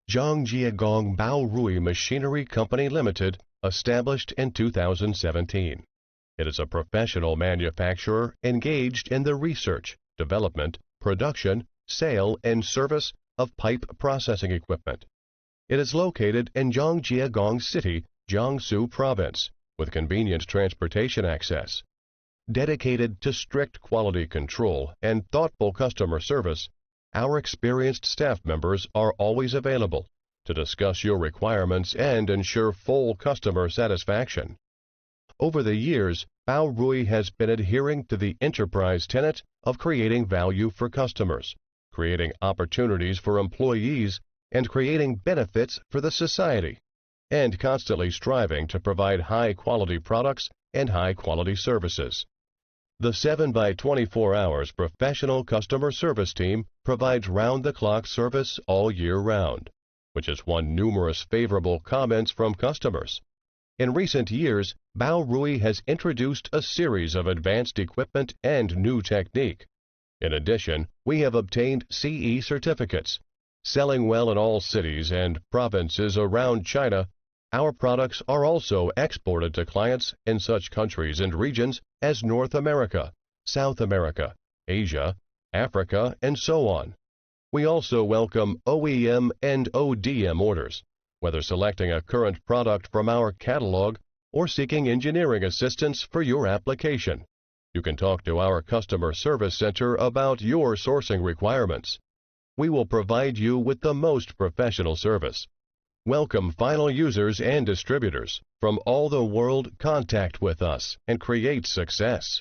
Zhangjiagong Baorui Machinery Company Limited, established in 2017. It is a professional manufacturer engaged in the research, development, production, sale, and service of pipe processing equipment. It is located in Zhangjiagong City, Jiangsu Province, with convenient transportation access. Dedicated to strict quality control and thoughtful customer service, our experienced staff members are always available to discuss your requirements and ensure full customer satisfaction. Over the years, Baorui has been adhering to the enterprise tenet of creating value for customers, creating opportunities for employees, and creating benefits for the society, and constantly striving to provide high-quality products and high-quality services. The 7x24 hours professional customer service team provides round-the-clock service all year round, which has won numerous favorable comments from customers. In recent years, Baorui has introduced a series of advanced equipment and new technique. In addition, we have obtained CE certificates. Selling well in all cities and provinces around China, our products are also exported to clients in such countries and regions as North America, South America, Asia, Africa, and so on. We also welcome OEM and ODM orders, whether selecting a current product from our catalog or seeking engineering assistance for your application. You can talk to our customer service center about your sourcing requirements. We will provide you with the most professional service. Welcome final users and distributors from all the world. Contact with us and create success.